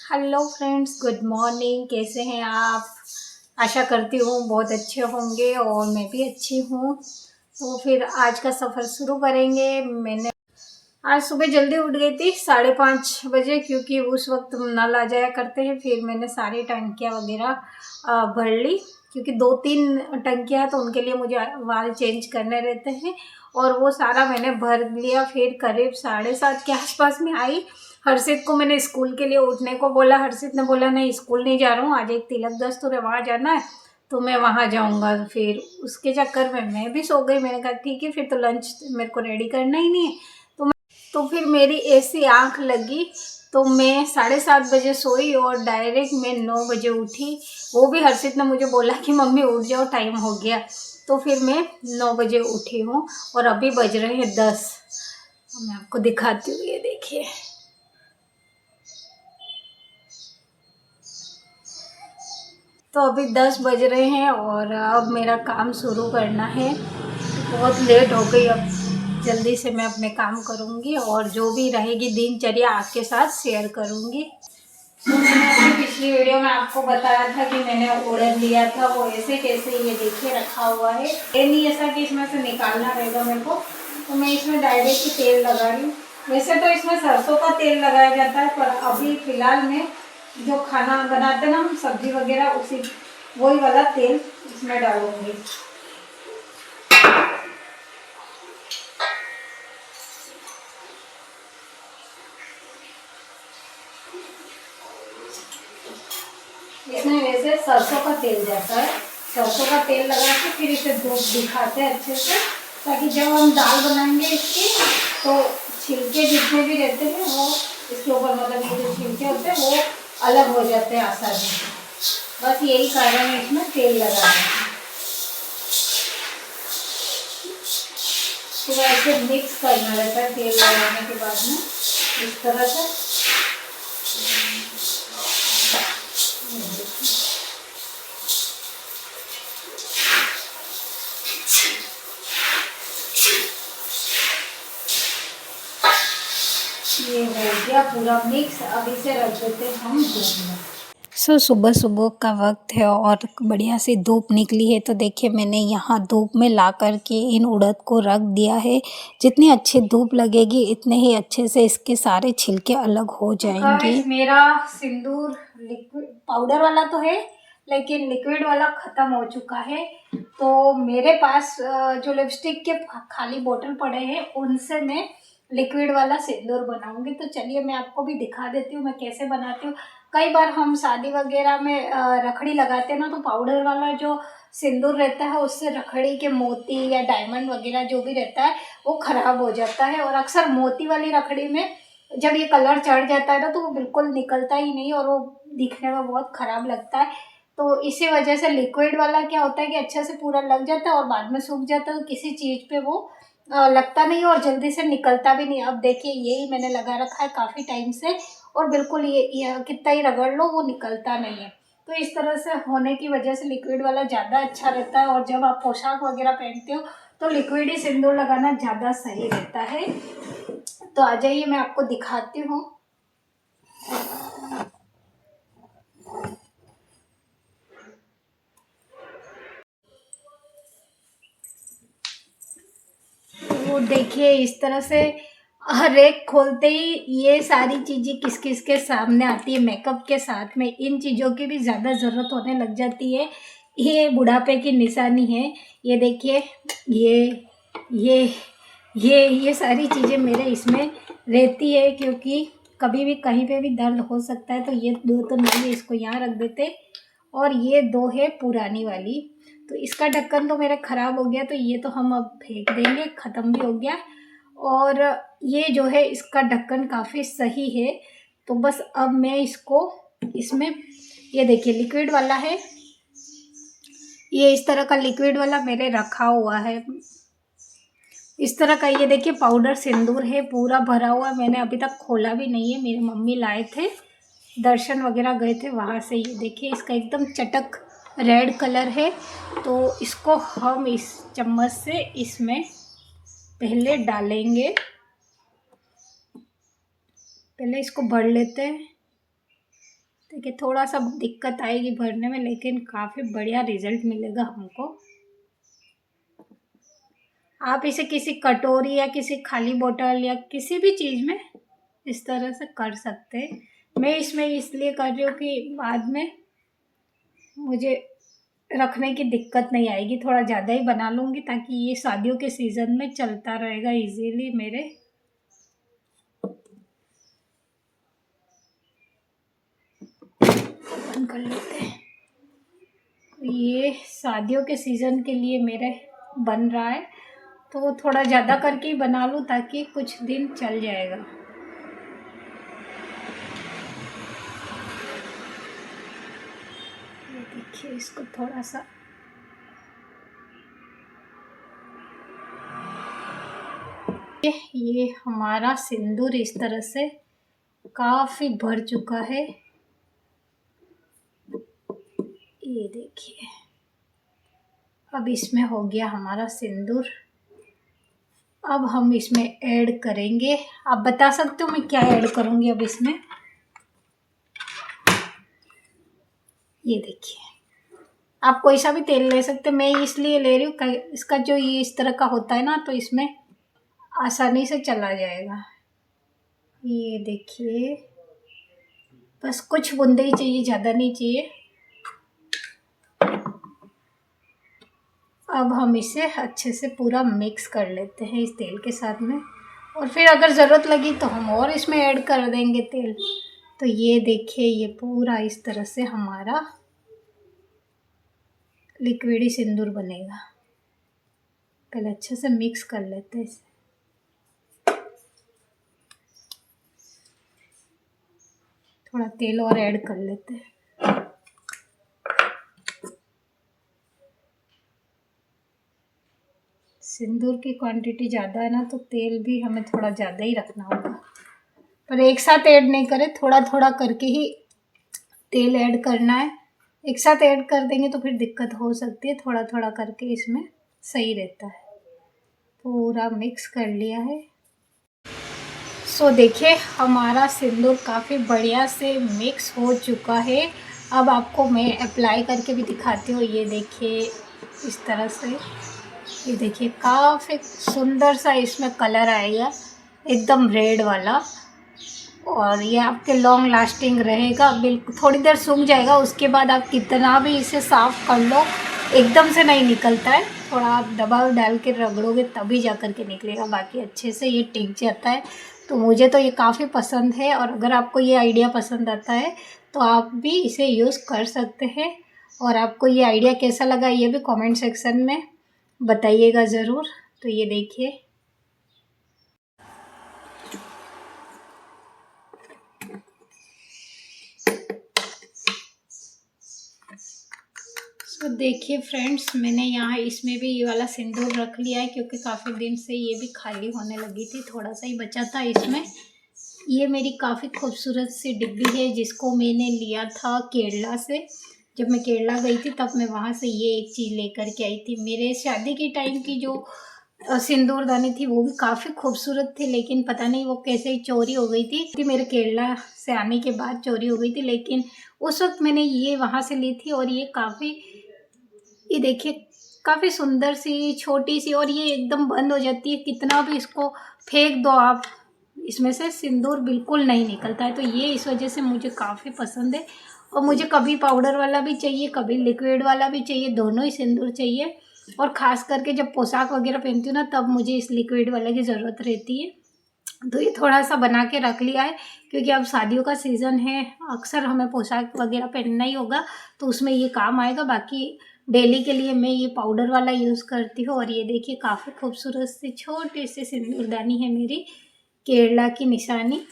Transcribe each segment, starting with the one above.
Hello friends, good morning. कैसे हैं आप? आशा करती हूँ बहुत अच्छे होंगे और मैं भी अच्छी हूँ। तो फिर आज का सफ़र शुरू करेंगे। मैंने आज सुबह जल्दी उठ गई थी 5:30 बजे, क्योंकि उस वक्त नल आ जाया करते हैं। फिर मैंने सारी टंकियाँ वगैरह भर ली, क्योंकि 2-3 टंकियाँ हैं तो उनके लिए मुझे वाल चेंज करने रहते हैं। और वो सारा मैंने भर लिया। फिर करीब 7:30 के आसपास में आई। हर्षित को मैंने स्कूल के लिए उठने को बोला। हर्षित ने बोला नहीं, स्कूल नहीं जा रहा हूँ, आज एक तिलक दस्तूर है, वहाँ जाना है तो मैं वहाँ जाऊँगा। फिर उसके चक्कर में मैं भी सो गई। मैंने कहा ठीक है, फिर तो लंच मेरे को रेडी करना ही नहीं है। तो फिर मेरी ऐसी आंख लगी तो मैं 7:30 बजे सोई और डायरेक्ट मैं 9 बजे उठी। वो भी हर्षित ने मुझे बोला कि मम्मी उठ जाओ, टाइम हो गया। तो फिर मैं 9 बजे उठी हूँ और अभी बज रहे हैं 10। मैं आपको दिखाती हूँ, ये देखिए। तो अभी 10 बज रहे हैं और अब मेरा काम शुरू करना है। बहुत लेट हो गई, अब जल्दी से मैं अपने काम करूँगी और जो भी रहेगी दिनचर्या आपके साथ शेयर करूँगी। तो मैंने अपनी पिछली वीडियो में आपको बताया था कि मैंने ऑर्डर लिया था, वो ऐसे कैसे ये देखिए रखा हुआ है। ये नहीं ऐसा कि इसमें से निकालना रहेगा मेरे को, तो मैं इसमें डायरेक्ट तेल लगा रही हूँ। वैसे तो इसमें सरसों का तेल लगाया जाता है, पर अभी फ़िलहाल में जो खाना बनाते हैं ना हम, सब्जी वगैरह, उसी वही वाला तेल इसमें डालूंगी। इसमें वैसे सरसों का तेल जाता है। सरसों का तेल लगा के फिर इसे धूप दिखाते हैं अच्छे से, ताकि जब हम दाल बनाएंगे इसकी तो छिलके जितने भी रहते हैं वो इसके ऊपर, मतलब ये जो छिलके होते हैं वो अलग हो जाते हैं आसानी से। बस यही कारण है इसमें तेल लगाना है। तो ऐसे मिक्स करना रहता है तेल लगाने के बाद में, इस तरह से। ये हो गया पूरा मिक्स। अब इसे रख देते हैं हम धूप में। सुबह सुबह का वक्त है और बढ़िया सी धूप निकली है। तो देखिए, मैंने यहाँ धूप में ला कर के इन उड़द को रख दिया है। जितनी अच्छी धूप लगेगी इतने ही अच्छे से इसके सारे छिलके अलग हो जाएंगे। मेरा सिंदूर लिक्विड पाउडर वाला तो है, लेकिन लिक्विड वाला ख़त्म हो चुका है। तो मेरे पास जो लिपस्टिक के खाली बोतल पड़े हैं, उनसे मैं लिक्विड वाला सिंदूर बनाऊंगी। तो चलिए मैं आपको भी दिखा देती हूँ मैं कैसे बनाती हूँ। कई बार हम शादी वगैरह में रखड़ी लगाते हैं ना, तो पाउडर वाला जो सिंदूर रहता है उससे रखड़ी के मोती या डायमंड वगैरह जो भी रहता है वो ख़राब हो जाता है। और अक्सर मोती वाली रखड़ी में जब ये कलर चढ़ जाता है ना, तो वो बिल्कुल निकलता ही नहीं और वो दिखने में बहुत ख़राब लगता है। तो इसी वजह से लिक्विड वाला क्या होता है कि अच्छे से पूरा लग जाता है और बाद में सूख जाता है, तो किसी चीज़ पे वो लगता नहीं और जल्दी से निकलता भी नहीं। अब देखिए, यही मैंने लगा रखा है काफ़ी टाइम से और बिल्कुल ये कितना ही रगड़ लो वो निकलता नहीं है। तो इस तरह से होने की वजह से लिक्विड वाला ज़्यादा अच्छा रहता है। और जब आप पोशाक वगैरह पहनते हो तो लिक्विड ही सिंदूर लगाना ज़्यादा सही रहता है। तो आ जाइए, मैं आपको दिखाती हूँ। वो देखिए, इस तरह से हर एक खोलते ही ये सारी चीज़ें किस किस के सामने आती है। मेकअप के साथ में इन चीज़ों की भी ज़्यादा ज़रूरत होने लग जाती है। ये बुढ़ापे की निशानी है। ये देखिए, ये ये सारी चीज़ें मेरे इसमें रहती है, क्योंकि कभी भी कहीं पे भी दर्द हो सकता है। तो ये दो तो नहीं है, इसको यहाँ रख देते। और ये दो है पुरानी वाली। तो इसका ढक्कन तो मेरा ख़राब हो गया, तो ये तो हम अब फेंक देंगे, ख़त्म भी हो गया। और ये जो है इसका ढक्कन काफ़ी सही है। तो बस अब मैं इसको इसमें, ये देखिए लिक्विड वाला है, ये इस तरह का लिक्विड वाला मेरे रखा हुआ है इस तरह का। ये देखिए पाउडर सिंदूर है, पूरा भरा हुआ। मैंने अभी तक खोला भी नहीं है, मेरी मम्मी लाए थे, दर्शन वगैरह गए थे वहाँ से। ये देखिए, इसका एकदम चटक रेड कलर है। तो इसको हम इस चम्मच से इसमें पहले डालेंगे। पहले इसको भर लेते हैं। देखिए थोड़ा सा दिक्कत आएगी भरने में, लेकिन काफ़ी बढ़िया रिजल्ट मिलेगा हमको। आप इसे किसी कटोरी या किसी खाली बोतल या किसी भी चीज़ में इस तरह से कर सकते हैं। मैं इसमें इसलिए कर रही हूँ कि बाद में मुझे रखने की दिक्कत नहीं आएगी, थोड़ा ज़्यादा ही बना लूँगी ताकि ये शादियों के सीज़न में चलता रहेगा इजीली मेरे। बंद कर लेते हैं। ये शादियों के सीज़न के लिए मेरे बन रहा है, तो थोड़ा ज़्यादा करके ही बना लूँ ताकि कुछ दिन चल जाएगा। ये देखिए इसको थोड़ा सा ये हमारा सिंदूर इस तरह से काफ़ी भर चुका है। ये देखिए अब इसमें हो गया हमारा सिंदूर। अब हम इसमें ऐड करेंगे, आप बता सकते हो मैं क्या ऐड करूँगी अब इसमें। ये देखिए आप कोई सा भी तेल ले सकते, मैं इसलिए ले रही हूँ इसका जो ये इस तरह का होता है ना, तो इसमें आसानी से चला जाएगा। ये देखिए बस कुछ बूंदे ही चाहिए, ज़्यादा नहीं चाहिए। अब हम इसे अच्छे से पूरा मिक्स कर लेते हैं इस तेल के साथ में, और फिर अगर ज़रूरत लगी तो हम और इसमें ऐड कर देंगे तेल। तो ये देखिए ये पूरा इस तरह से हमारा लिक्विडी सिंदूर बनेगा। पहले अच्छे से मिक्स कर लेते हैं इसे। थोड़ा तेल और ऐड कर लेते हैं। सिंदूर की क्वांटिटी ज़्यादा है ना, तो तेल भी हमें थोड़ा ज़्यादा ही रखना होगा, पर एक साथ ऐड नहीं करें, थोड़ा थोड़ा करके ही तेल ऐड करना है। एक साथ ऐड कर देंगे तो फिर दिक्कत हो सकती है, थोड़ा थोड़ा करके इसमें सही रहता है। पूरा मिक्स कर लिया है। सो देखिए हमारा सिंदूर काफ़ी बढ़िया से मिक्स हो चुका है। अब आपको मैं अप्लाई करके भी दिखाती हूँ। ये देखिए इस तरह से, ये देखिए काफ़ी सुंदर सा इसमें कलर आएगा, एकदम रेड वाला, और ये आपके लॉन्ग लास्टिंग रहेगा। बिल्कुल थोड़ी देर सूख जाएगा, उसके बाद आप कितना भी इसे साफ़ कर लो एकदम से नहीं निकलता है, थोड़ा आप दबाव डाल के रगड़ोगे तभी जा कर के निकलेगा, बाकी अच्छे से ये टिक जाता है। तो मुझे तो ये काफ़ी पसंद है, और अगर आपको ये आइडिया पसंद आता है तो आप भी इसे यूज़ कर सकते हैं। और आपको ये आइडिया कैसा लगा ये भी कमेंट सेक्शन में बताइएगा ज़रूर। तो ये देखिए तो देखिए फ्रेंड्स, मैंने यहाँ इसमें भी ये वाला सिंदूर रख लिया है, क्योंकि काफ़ी दिन से ये भी खाली होने लगी थी, थोड़ा सा ही बचा था इसमें। ये मेरी काफ़ी खूबसूरत सी डिब्बी है, जिसको मैंने लिया था केरला से। जब मैं केरला गई थी तब मैं वहाँ से ये एक चीज़ लेकर के आई थी। मेरे शादी के टाइम की जो सिंदूरदानी थी वो भी काफ़ी खूबसूरत थी, लेकिन पता नहीं वो कैसे ही चोरी हो गई थी। मेरे केरला से आने के बाद चोरी हो गई थी, लेकिन उस वक्त मैंने ये वहाँ से ली थी। और ये काफ़ी, ये देखिए काफ़ी सुंदर सी छोटी सी, और ये एकदम बंद हो जाती है, कितना भी इसको फेंक दो आप इसमें से सिंदूर बिल्कुल नहीं निकलता है। तो ये इस वजह से मुझे काफ़ी पसंद है। और मुझे कभी पाउडर वाला भी चाहिए, कभी लिक्विड वाला भी चाहिए, दोनों ही सिंदूर चाहिए। और ख़ास करके जब पोशाक वगैरह पहनती हूँ ना, तब मुझे इस लिक्विड वाले की ज़रूरत रहती है। तो ये थोड़ा सा बना के रख लिया है, क्योंकि अब शादियों का सीज़न है, अक्सर हमें पोशाक वगैरह पहनना ही होगा, तो उसमें ये काम आएगा। बाकी डेली के लिए मैं ये पाउडर वाला यूज़ करती हूँ। और ये देखिए काफ़ी खूबसूरत सी छोटी सी सिंदूरदानी है मेरी, केरला की निशानी।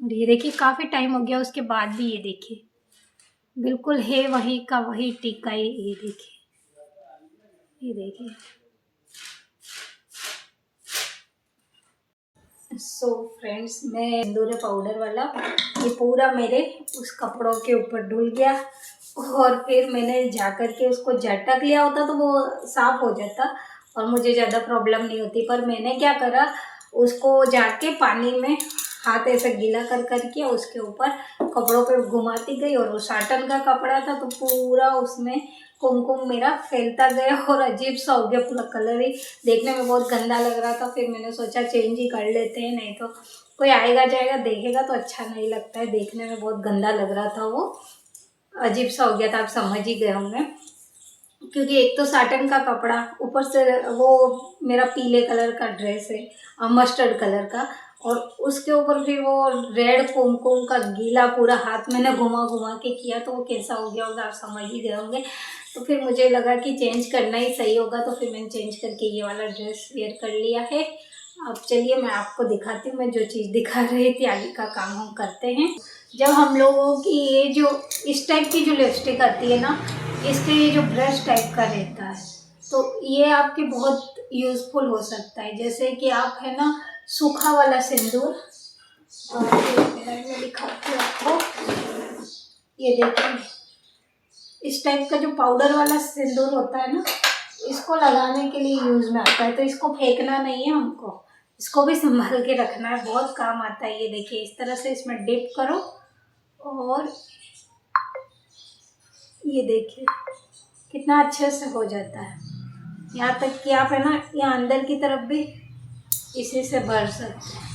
और ये देखिए काफ़ी टाइम हो गया उसके बाद भी, ये देखिए बिल्कुल है वही का वही टिका है। ये देखिए, ये देखिए। सो फ्रेंड्स, मैं सिंदूर पाउडर वाला ये पूरा मेरे उस कपड़ों के ऊपर धुल गया, और फिर मैंने जा कर के उसको झटक लिया होता तो वो साफ़ हो जाता और मुझे ज़्यादा प्रॉब्लम नहीं होती। पर मैंने क्या करा, उसको जाके पानी में हाथ ऐसे गीला कर करके उसके ऊपर कपड़ों पे घुमाती गई, और वो साटन का कपड़ा था तो पूरा उसमें कुमकुम मेरा फैलता गया और अजीब सा हो गया पूरा। कलर ही देखने में बहुत गंदा लग रहा था। फिर मैंने सोचा चेंज ही कर लेते हैं, नहीं तो कोई आएगा जाएगा देखेगा तो अच्छा नहीं लगता है। देखने में बहुत गंदा लग रहा था, वो अजीब सा हो गया था, आप समझ ही गए होंगे। क्योंकि एक तो साटन का कपड़ा, ऊपर से वो मेरा पीले कलर का ड्रेस है, मस्टर्ड कलर का, और उसके ऊपर फिर वो रेड कुमकुम का गीला पूरा हाथ मैंने घुमा घुमा के किया, तो वो कैसा हो गया होगा आप समझ ही गए होंगे। तो फिर मुझे लगा कि चेंज करना ही सही होगा, तो फिर मैंने चेंज करके ये वाला ड्रेस वेयर कर लिया है। अब चलिए मैं आपको दिखाती हूँ, मैं जो चीज़ दिखा रही थी आगे का काम हम करते हैं। जब हम लोगों की ये जो इस टाइप की जो लिपस्टिक आती है ना, इसके ये जो ब्रश टाइप का रहता है, तो ये आपके बहुत यूज़फुल हो सकता है। जैसे कि आप है ना सूखा वाला सिंदूर, और मैं दिखाती हूँ आपको, ये देखिए इस टाइप का जो पाउडर वाला सिंदूर होता है ना, इसको लगाने के लिए यूज़ में आता है। तो इसको फेंकना नहीं है हमको, इसको भी संभाल के रखना है, बहुत काम आता है। ये देखिए इस तरह से इसमें डिप करो, और ये देखिए कितना अच्छे से हो जाता है। यहाँ तक कि आप है ना यहाँ अंदर की तरफ भी इसी से भर सकते हैं,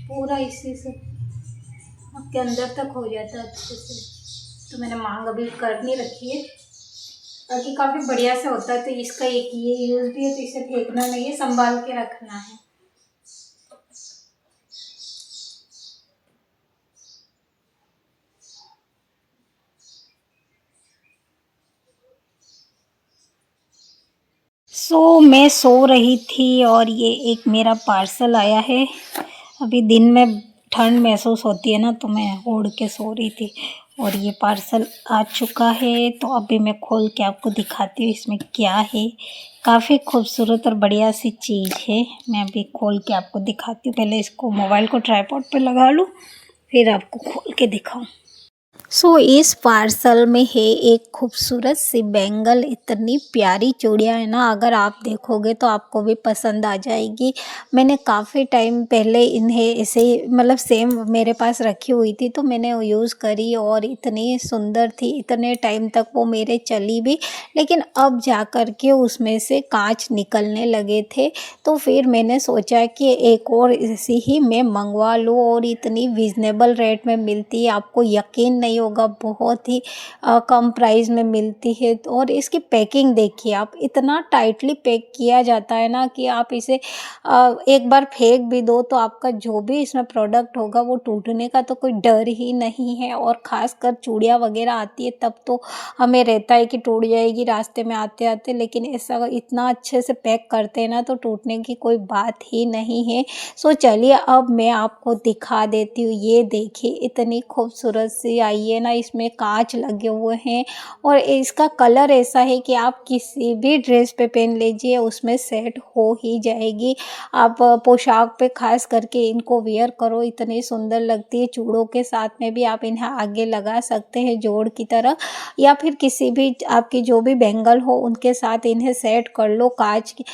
पूरा इसी से आपके अंदर तक हो जाता है अच्छे से। तो मैंने मांग अभी कर नहीं रखी है, बाकी काफ़ी बढ़िया से होता है। तो इसका एक ये यूज़ भी है, तो इसे फेंकना नहीं है, संभाल के रखना है। मैं सो रही थी और ये एक मेरा पार्सल आया है। अभी दिन में ठंड महसूस होती है ना, तो मैं ओढ़ के सो रही थी, और ये पार्सल आ चुका है। तो अभी मैं खोल के आपको दिखाती हूँ इसमें क्या है। काफ़ी खूबसूरत और बढ़िया सी चीज़ है। मैं अभी खोल के आपको दिखाती हूँ। पहले इसको मोबाइल को ट्राइपॉड पे लगा लूँ, फिर आपको खोल के दिखाऊँ। इस पार्सल में है एक खूबसूरत सी बैंगल। इतनी प्यारी चूड़ियाँ है ना, अगर आप देखोगे तो आपको भी पसंद आ जाएगी। मैंने काफ़ी टाइम पहले इन्हें ऐसे मतलब सेम मेरे पास रखी हुई थी, तो मैंने वो यूज़ करी और इतनी सुंदर थी। इतने टाइम तक वो मेरे चली भी, लेकिन अब जा कर के उसमें से कांच निकलने लगे थे। तो फिर मैंने सोचा कि एक और ऐसी ही मैं मंगवा लूँ, और इतनी रीज़नेबल रेट में मिलती है, आपको यकीन नहीं होगा, बहुत ही कम प्राइस में मिलती है। और इसकी पैकिंग देखिए आप, इतना टाइटली पैक किया जाता है ना कि आप इसे एक बार फेंक भी दो तो आपका जो भी इसमें प्रोडक्ट होगा वो टूटने का तो कोई डर ही नहीं है। और ख़ासकर चूड़ियाँ वगैरह आती है तब तो हमें रहता है कि टूट जाएगी रास्ते में आते आते, लेकिन ऐसा इतना अच्छे से पैक करते हैं ना तो टूटने की कोई बात ही नहीं है। चलिए अब मैं आपको दिखा देती हूँ। ये देखिए इतनी खूबसूरत सी आई है ना, इसमें कांच लगे हुए हैं, और इसका कलर ऐसा है कि आप किसी भी ड्रेस पे पहन लीजिए उसमें सेट हो ही जाएगी। आप पोशाक पे खास करके इनको वेयर करो, इतनी सुंदर लगती है। चूड़ों के साथ में भी आप इन्हें आगे लगा सकते हैं जोड़ की तरह, या फिर किसी भी आपकी जो भी बैंगल हो उनके साथ इन्हें सेट कर लो। कांच की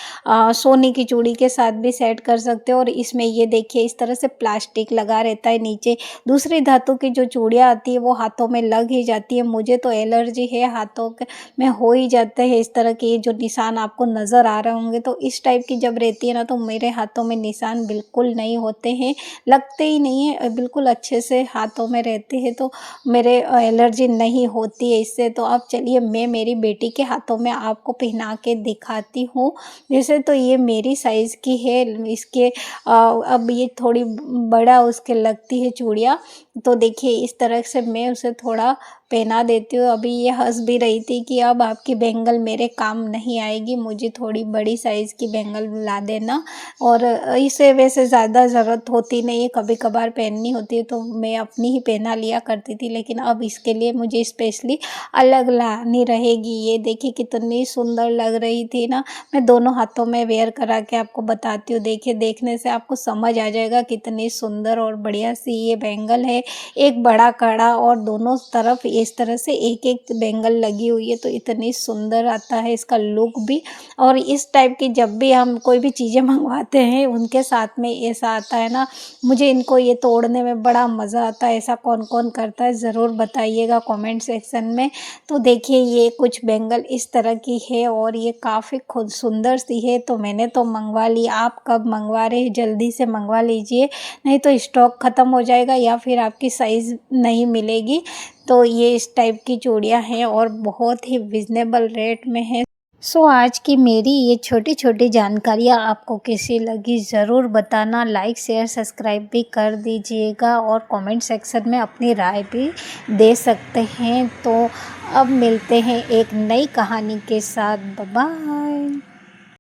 सोने की चूड़ी के साथ भी सेट कर सकते हो। और इसमें ये देखिए इस तरह से प्लास्टिक लगा रहता है नीचे। दूसरी धातु की जो चूड़ियाँ आती है वो हाथों में लग ही जाती है। मुझे तो एलर्जी है, हाथों में हो ही जाते हैं इस तरह के जो निशान आपको नज़र आ रहे होंगे। तो इस टाइप की जब रहती है ना तो मेरे हाथों में निशान बिल्कुल नहीं होते हैं, लगते ही नहीं है, बिल्कुल अच्छे से हाथों में रहते हैं, तो मेरे एलर्जी नहीं होती है इससे। तो अब चलिए मैं मेरी बेटी के हाथों में आपको पहना के दिखाती हूँ। वैसे तो ये मेरी साइज़ की है, इसके अब ये थोड़ी बड़ा उसके लगती है चूड़ियाँ। तो देखिए इस तरह से मैं उसे थोड़ा पहना देती हूँ। अभी ये हंस भी रही थी कि अब आपकी बैंगल मेरे काम नहीं आएगी, मुझे थोड़ी बड़ी साइज़ की बैंगल ला देना। और इसे वैसे ज़्यादा ज़रूरत होती नहीं है, कभी कभार पहननी होती है तो मैं अपनी ही पहना लिया करती थी, लेकिन अब इसके लिए मुझे स्पेशली अलग लानी रहेगी। ये देखिए कितनी सुंदर लग रही थी ना। मैं दोनों हाथों में वेयर करा के आपको बताती हूँ। देखिए देखने से आपको समझ आ जाएगा कितनी सुंदर और बढ़िया सी ये बैंगल है। एक बड़ा कड़ा और दोनों तरफ इस तरह से एक एक बैंगल लगी हुई है तो इतनी सुंदर आता है इसका लुक भी। और इस टाइप की जब भी हम कोई भी चीज़ें मंगवाते हैं उनके साथ में ऐसा आता है ना, मुझे इनको ये तोड़ने में बड़ा मज़ा आता है। ऐसा कौन कौन करता है ज़रूर बताइएगा कमेंट सेक्शन में। तो देखिए ये कुछ बैंगल इस तरह की है और ये काफ़ी खुद सुंदर सी है, तो मैंने तो मंगवा ली। आप कब मंगवा रहे हैं जल्दी से मंगवा लीजिए, नहीं तो स्टॉक ख़त्म हो जाएगा या फिर आपकी साइज़ नहीं मिलेगी। तो ये इस टाइप की चूड़ियाँ हैं और बहुत ही रिजनेबल रेट में है। सो आज की मेरी ये छोटी छोटी जानकारियाँ आपको कैसी लगी ज़रूर बताना। लाइक शेयर सब्सक्राइब भी कर दीजिएगा और कमेंट सेक्शन में अपनी राय भी दे सकते हैं। तो अब मिलते हैं एक नई कहानी के साथ। Bye bye.